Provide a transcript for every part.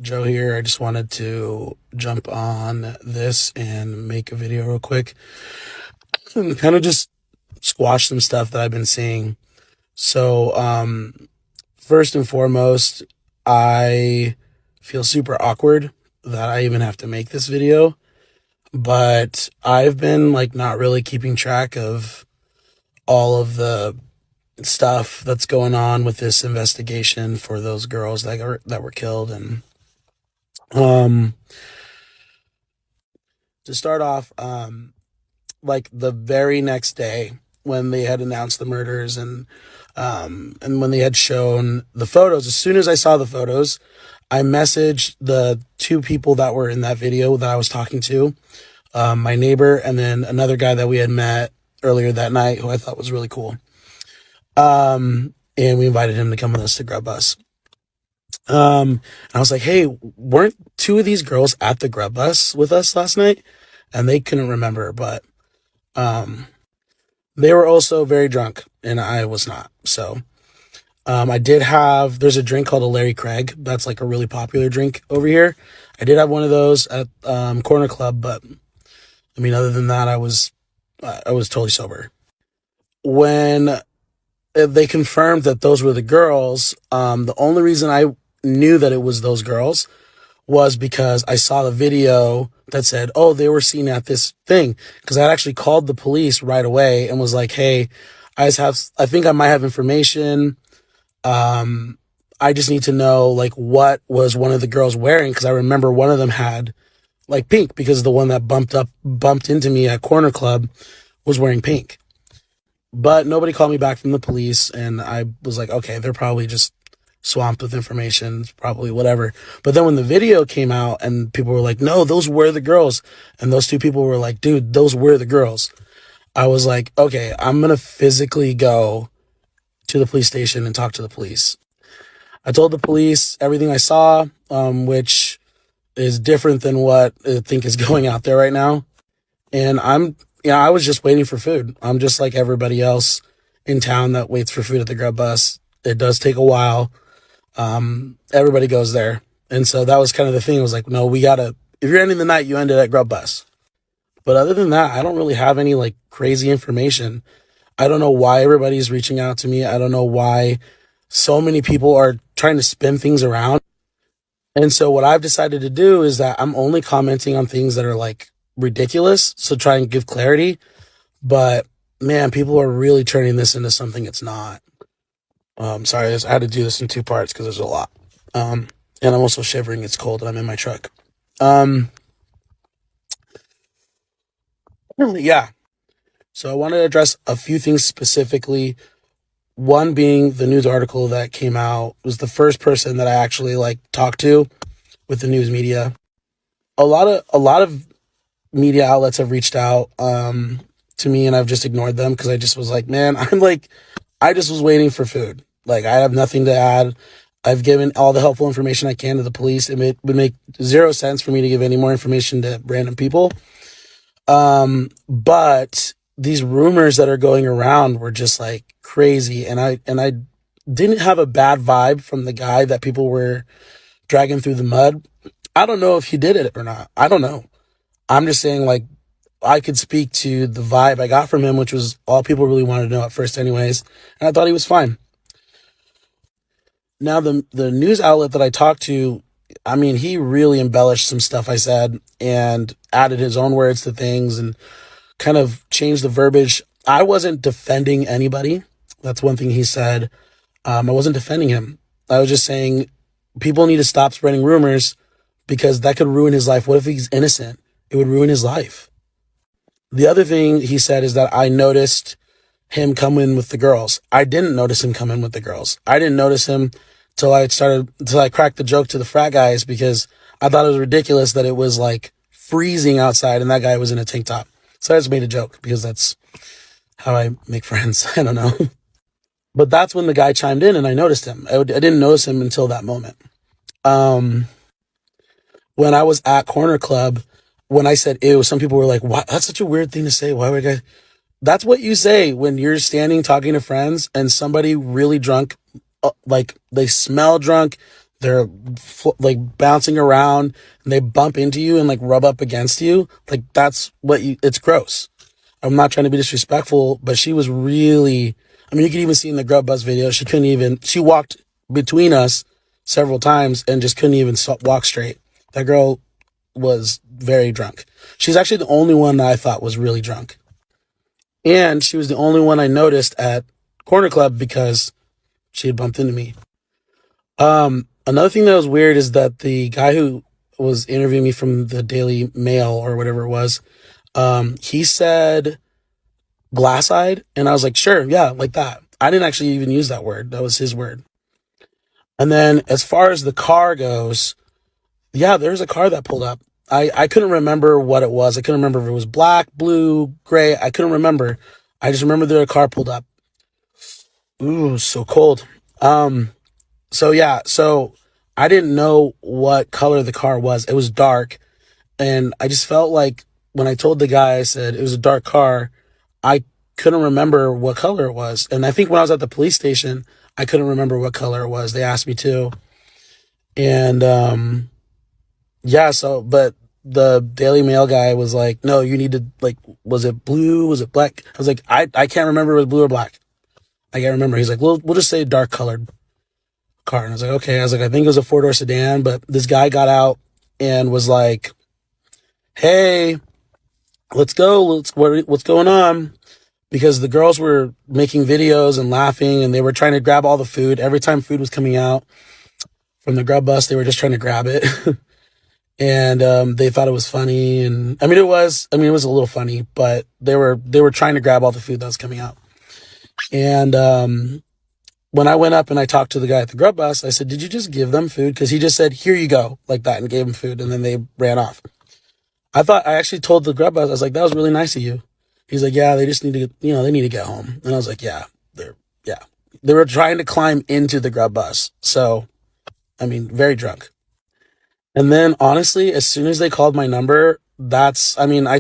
Joe here. I just wanted to jump on this and make a video real quick and kind of just squash some stuff that I've been seeing. So, first and foremost, I feel super awkward that I even have to make this video, but I've been like not really keeping track of all of the stuff that's going on with this investigation for those girls that were killed. And um to start off, like the very next day when they had announced the murders, and when they had shown the photos, as soon as I saw the photos, I messaged the two people that were in that video that I was talking to, my neighbor and then another guy that we had met earlier that night who I thought was really cool. And we invited him to come with us to Grub Bus. And I was like, hey, weren't two of these girls at the Grub Bus with us last night? And they couldn't remember, but um, they were also very drunk, and I was not. So I did have, there's a drink called a Larry Craig. That's like a really popular drink over here. I did have one of those at Corner Club, but I mean, other than that, I was totally sober. When they confirmed that those were the girls, the only reason I knew that it was those girls was because I saw the video that said, oh, they were seen at this thing. Because I actually called the police right away and was like, hey, I think I might have information. I just need to know like what was one of the girls wearing, because I remember one of them had like pink, because the one that bumped into me at Corner Club was wearing pink. But nobody called me back from the police, and I was like, okay, they're probably just swamped with information, probably whatever. But then when the video came out and people were like, no, those were the girls, and those two people were like, dude, those were the girls, I was like, okay, I'm gonna physically go to the police station and talk to the police. I told the police everything I saw, which is different than what I think is going out there right now. And I was just waiting for food. I'm just like everybody else in town that waits for food at the Grub Bus. It does take a while. Everybody goes there. And so that was kind of the thing. It was like, no, if you're ending the night, you end it at Grub Bus. But other than that, I don't really have any like crazy information. I don't know why everybody's reaching out to me. I don't know why so many people are trying to spin things around. And so what I've decided to do is that I'm only commenting on things that are like ridiculous. So try and give clarity. But man, people are really turning this into something it's not. Sorry, I had to do this in two parts because there's a lot. And I'm also shivering. It's cold and I'm in my truck. Um, yeah. So I wanted to address a few things specifically. One being the news article that came out was the first person that I actually like talked to with the news media. A lot of media outlets have reached out to me, and I've just ignored them because I just was like, man, I just was waiting for food. Like, I have nothing to add. I've given all the helpful information I can to the police. Would make zero sense for me to give any more information to random people. But these rumors that are going around were just like crazy, and I didn't have a bad vibe from the guy that people were dragging through the mud. I don't know if he did it or not. I don't know. I'm just saying, like, I could speak to the vibe I got from him, which was all people really wanted to know at first anyways, and I thought he was fine. Now, the news outlet that I talked to, I mean, he really embellished some stuff I said and added his own words to things and kind of changed the verbiage. I wasn't defending anybody. That's one thing he said. I wasn't defending him. I was just saying people need to stop spreading rumors because that could ruin his life. What if he's innocent? It would ruin his life. The other thing he said is that I noticed him come in with the girls. I didn't notice him come in with the girls. I didn't notice him till I cracked the joke to the frat guys because I thought it was ridiculous that it was like freezing outside and that guy was in a tank top. So I just made a joke because that's how I make friends. I don't know. But that's when the guy chimed in and I noticed him. I didn't notice him until that moment. Um, when I was at Corner Club, when I said ew, some people were like, "What? That's such a weird thing to say. Why would I?" That's what you say when you're standing talking to friends and somebody really drunk, like they smell drunk, They're like bouncing around and they bump into you and like rub up against you. Like that's it's gross. I'm not trying to be disrespectful, but she was really, I mean, you could even see in the Grub Bus video, she walked between us several times and just couldn't even walk straight. That girl was very drunk. She's actually the only one that I thought was really drunk. And she was the only one I noticed at Corner Club because she had bumped into me. Another thing that was weird is that the guy who was interviewing me from the Daily Mail or whatever it was, he said glass-eyed, and I was like, sure, yeah, like that. I didn't actually even use that word. That was his word. And then as far as the car goes, yeah, there's a car that pulled up. I couldn't remember what it was. I couldn't remember if it was black, blue, gray. I couldn't remember. I just remember that a car pulled up. Ooh, so cold. So yeah, so I didn't know what color the car was. It was dark. And I just felt like when I told the guy, I said it was a dark car, I couldn't remember what color it was. And I think when I was at the police station, I couldn't remember what color it was. They asked me to. And yeah, so, but the Daily Mail guy was like, no, you need to, like, was it blue? Was it black? I was like, I can't remember if it was blue or black. I can't remember. He's like, we'll just say dark colored car. And I was like, okay. I was like, I think it was a 4-door sedan, but this guy got out and was like, hey, let's go. What's going on? Because the girls were making videos and laughing and they were trying to grab all the food. Every time food was coming out from the Grub Bus, they were just trying to grab it. And they thought it was funny. And I mean, it was a little funny, but they were trying to grab all the food that was coming out. And when I went up and I talked to the guy at the Grub Bus, I said, did you just give them food? Because he just said, here you go, like that, and gave them food. And then they ran off. I actually told the Grub Bus, I was like, that was really nice of you. He's like, yeah, they just need to, they need to get home. And I was like, yeah. They were trying to climb into the Grub Bus. So, I mean, very drunk. And then honestly, as soon as they called my number, I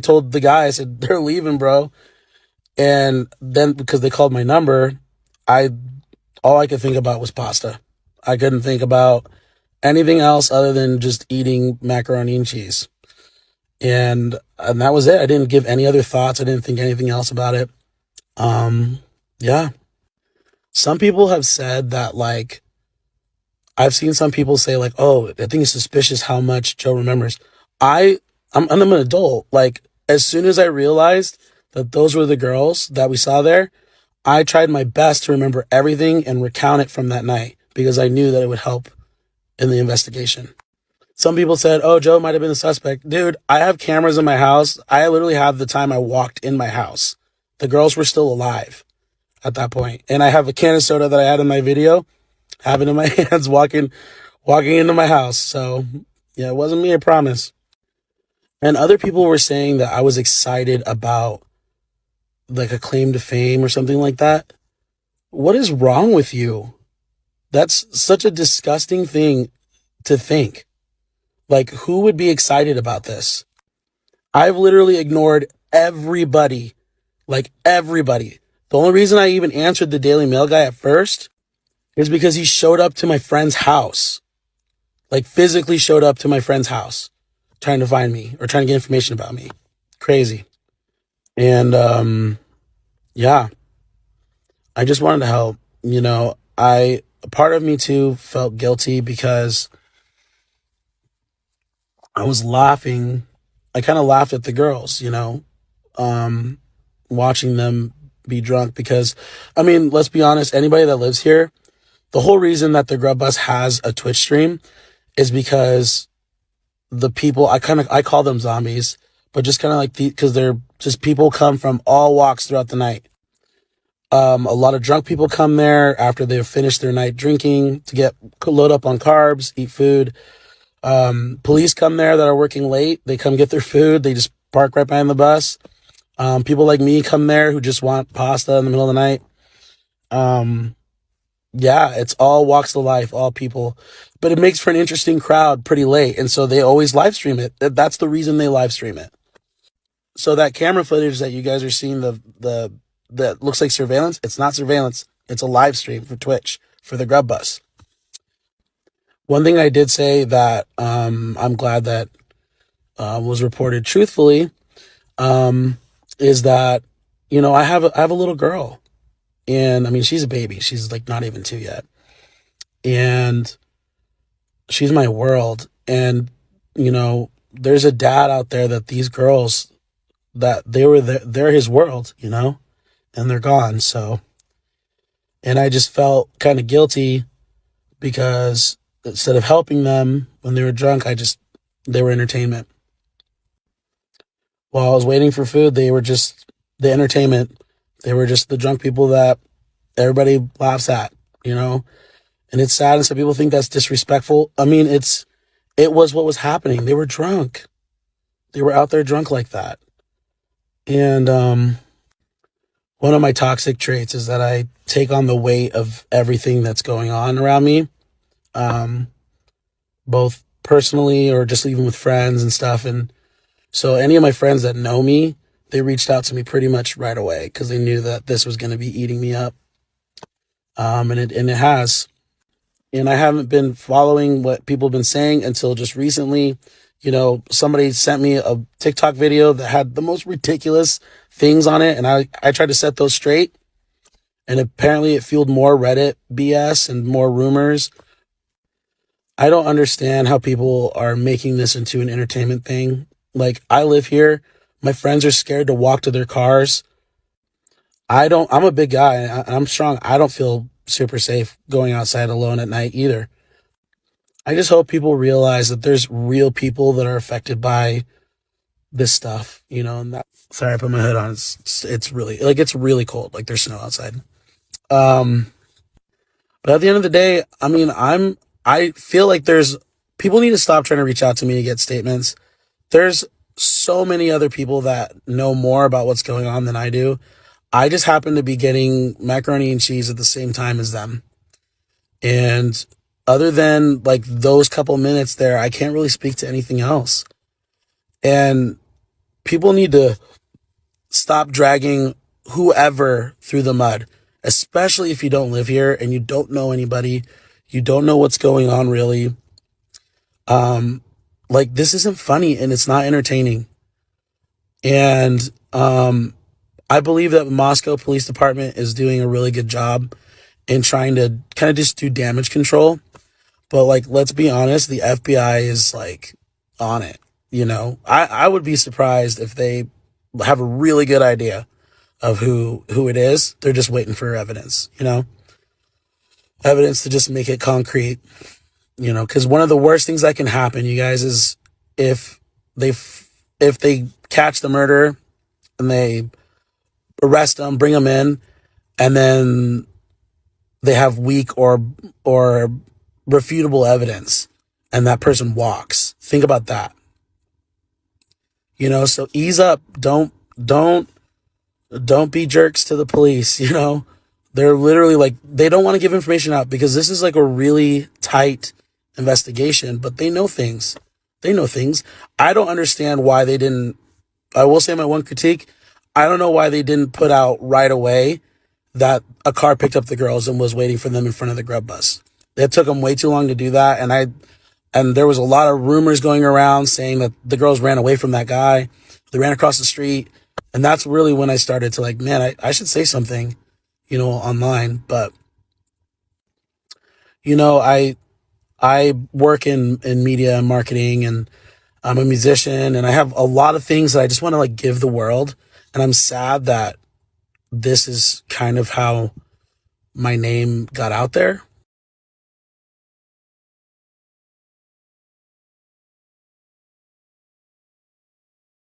told the guy, I said, they're leaving, bro. And then because they called my number, all I could think about was pasta. I couldn't think about anything else other than just eating macaroni and cheese. And that was it. I didn't give any other thoughts. I didn't think anything else about it. Yeah. Some people have said that, like, I've seen some people say, like, oh, I think it's suspicious how much Joe remembers. I'm an adult. Like, as soon as I realized that those were the girls that we saw there, I tried my best to remember everything and recount it from that night because I knew that it would help in the investigation. Some people said, oh, Joe might have been the suspect. Dude, I have cameras in my house. I literally have the time I walked in my house. The girls were still alive at that point. And I have a can of soda that I had in my video, have it in my hands, walking into my house. So, yeah, it wasn't me, I promise. And other people were saying that I was excited about, like, a claim to fame or something like that. What is wrong with you? That's such a disgusting thing to think. Like, who would be excited about this? I've literally ignored everybody. Like, everybody. The only reason I even answered the Daily Mail guy at first is because he showed up to my friend's house. Like, physically showed up to my friend's house trying to find me or trying to get information about me. Crazy. And, yeah, I just wanted to help. A part of me too felt guilty because I was laughing. I kind of laughed at the girls, watching them be drunk because, I mean, let's be honest, anybody that lives here, the whole reason that the Grub Bus has a Twitch stream is because the people, I call them zombies, but just kind of like because they're just people come from all walks throughout the night. A lot of drunk people come there after they've finished their night drinking to load up on carbs, eat food. Police come there that are working late. They come get their food. They just park right behind the bus. People like me come there who just want pasta in the middle of the night. Yeah, it's all walks of life, all people, but it makes for an interesting crowd pretty late. And so they always live stream it. That's the reason they live stream it. So that camera footage that you guys are seeing, that looks like surveillance, it's not surveillance. It's a live stream for Twitch for the Grub Bus. One thing I did say that I'm glad that was reported truthfully is that I have a little girl, and I mean she's a baby. She's like not even 2 yet, and she's my world. And there's a dad out there that these girls that they're his world, and they're gone. So, and I just felt kind of guilty because instead of helping them when they were drunk, they were entertainment. While I was waiting for food, they were just the entertainment. They were just the drunk people that everybody laughs at, you know? And it's sad, and some people think that's disrespectful. I mean, it was what was happening. They were drunk. They were out there drunk like that. And one of my toxic traits is that I take on the weight of everything that's going on around me, um, both personally or just even with friends and stuff. And so any of my friends that know me, they reached out to me pretty much right away because they knew that this was going to be eating me up. And it has. And I haven't been following what people have been saying until just recently. Somebody sent me a TikTok video that had the most ridiculous things on it, and I tried to set those straight. And apparently it fueled more Reddit BS and more rumors. I don't understand how people are making this into an entertainment thing. Like, I live here. My friends are scared to walk to their cars. I'm a big guy. I'm strong. I don't feel super safe going outside alone at night either. I just hope people realize that there's real people that are affected by this stuff, and that, sorry, I put my hood on. It's really, like, it's really cold. Like, there's snow outside. Um, but at the end of the day, I mean, I feel like people need to stop trying to reach out to me to get statements. There's so many other people that know more about what's going on than I do. I just happen to be getting macaroni and cheese at the same time as them. And other than like those couple minutes there, I can't really speak to anything else. And people need to stop dragging whoever through the mud, especially if you don't live here and you don't know anybody, you don't know what's going on really. Like, this isn't funny and it's not entertaining. And I believe that Moscow Police Department is doing a really good job in trying to kind of just do damage control. But like, let's be honest, the FBI is like on it. I would be surprised if they have a really good idea of who it is. They're just waiting for evidence, evidence to just make it concrete, because one of the worst things that can happen, you guys, is if they catch the murderer and they arrest them, bring them in, and then they have weak or refutable evidence and that person walks. Think about that. So ease up. Don't be jerks to the police. They're literally like, they don't want to give information out because this is like a really tight investigation, but they know things. I don't understand why they didn't. I will say my one critique, I don't know why they didn't put out right away that a car picked up the girls and was waiting for them in front of the Grub bus. It took them way too long to do that. And there was a lot of rumors going around saying that the girls ran away from that guy. They ran across the street. And that's really when I started to like, man, I should say something, online. But, I work in media and marketing, and I'm a musician, and I have a lot of things that I just want to like give the world. And I'm sad that this is kind of how my name got out there.